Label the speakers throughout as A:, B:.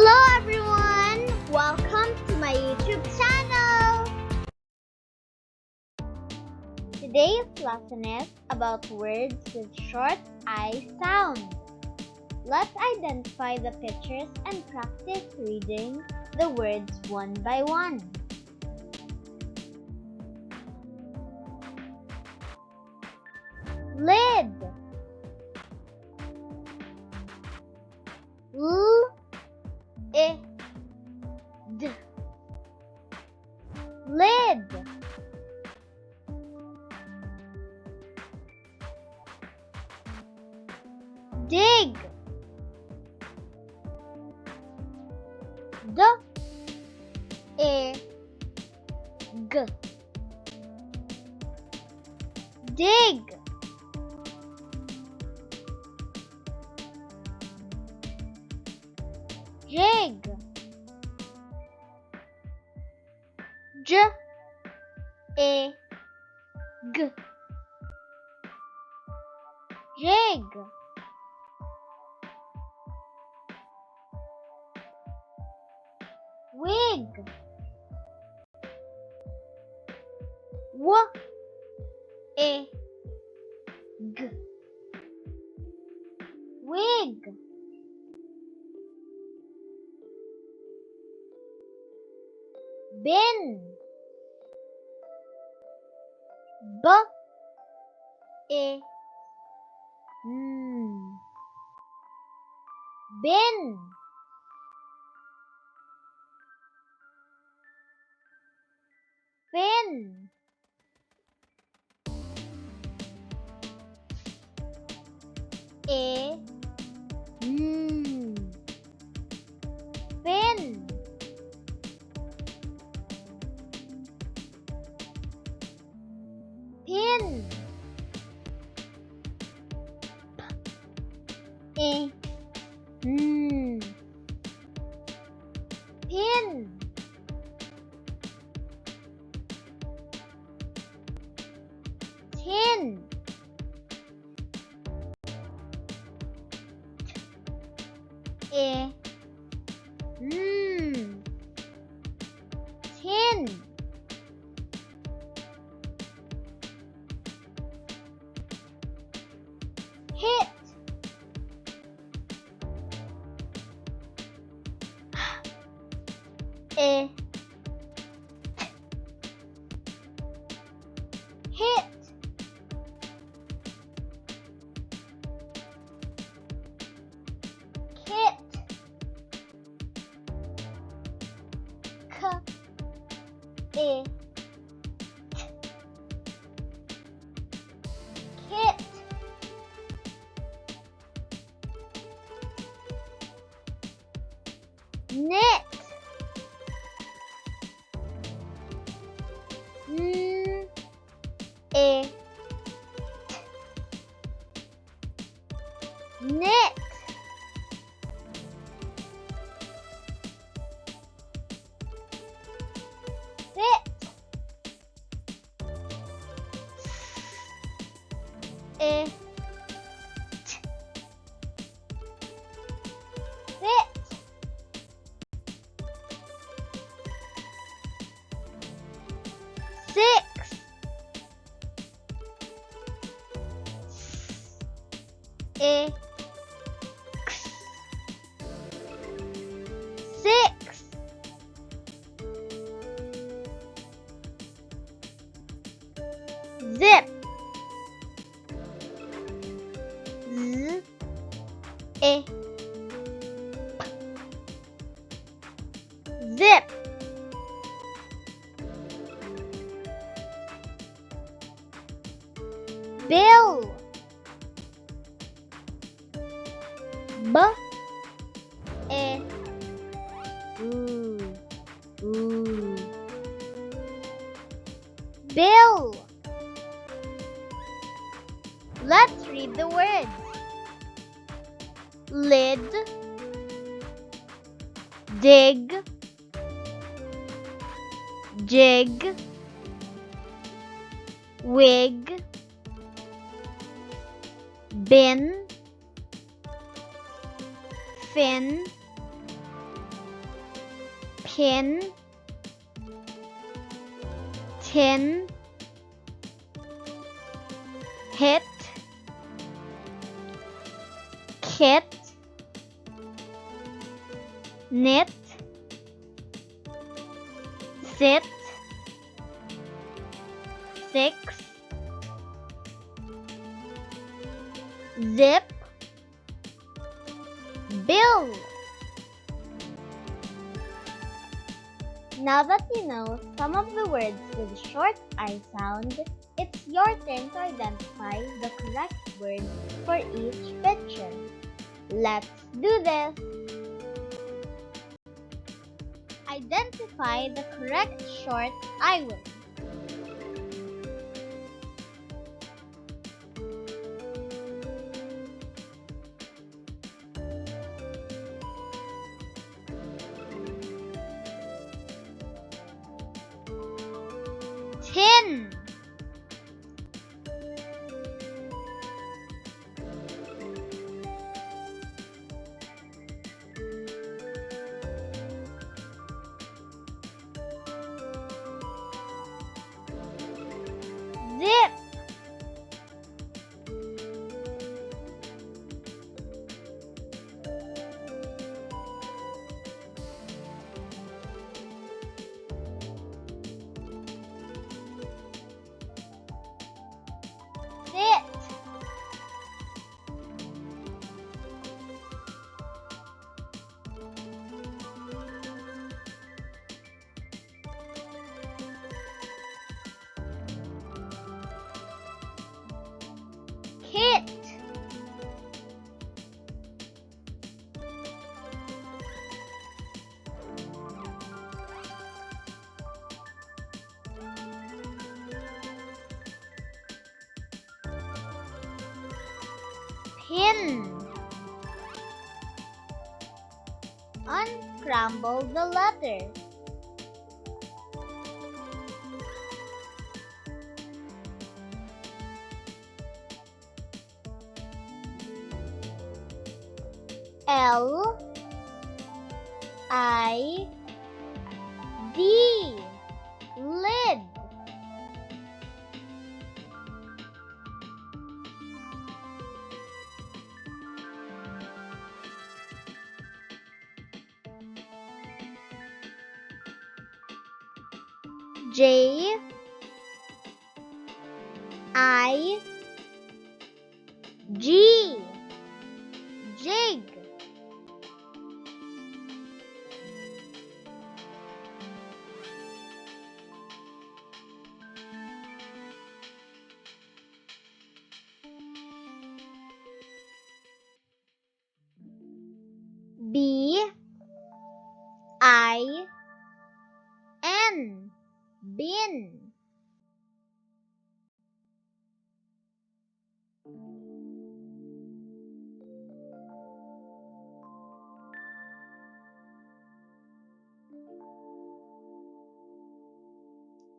A: Hello everyone! Welcome to my YouTube channel! Today's lesson is about words with short I sounds. Let's identify the pictures and practice reading the words one by one. Lid. L-I-D. Lid. Dig. D-I-G. Dig. Jig. J-A-G. Jig. Wig. W-I-G. Wig. Bin. B-I-N. Bin. Fin. A-N. Fin. Pin. P-I-N. Pin. Tin. T-I-N. Tin. Hit. Hit. Kit. K-I-T. Kit. Knit. N-I-T. Knit. Sit. S-I-T. Sit. Six. S-I-X. Six. Zip. Z-I-P. Zip. Bill. Bill. Let's read the words. Lid. Dig. Jig. Wig. Bin. Fin. kin, tin, hit, kit, knit, sit, six, zip, bill. Now that you know some of the words with short I sound, it's your turn to identify the correct word for each picture. Let's do this! Identify the correct short I word. Tin, zip, sit, kit, pin. Unscramble the letters. L I D, lid. J I G, jig. B I N, bin.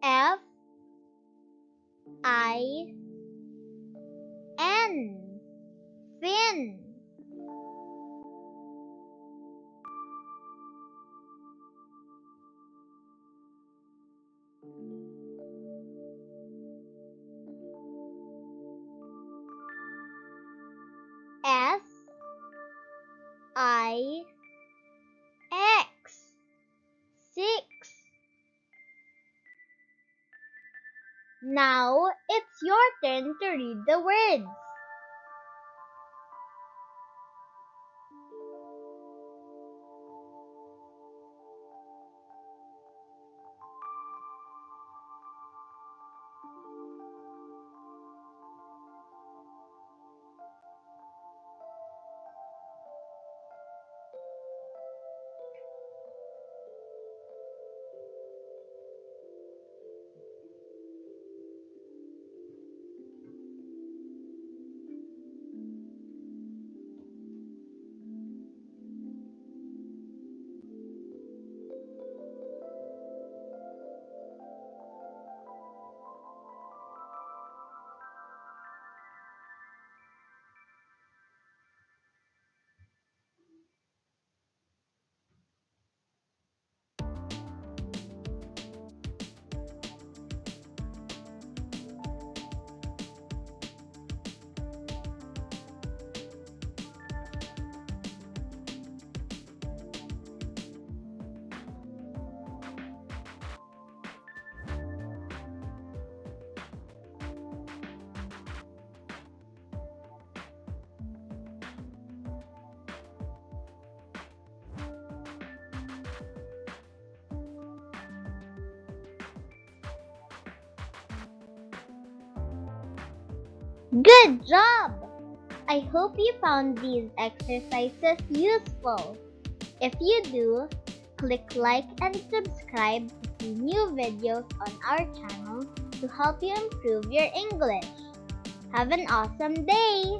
A: F I N, fin. S I X, six. Now it's your turn to read the words. Good job! I hope you found these exercises useful. If you do, click like and subscribe to see new videos on our channel to help you improve your English. Have an awesome day!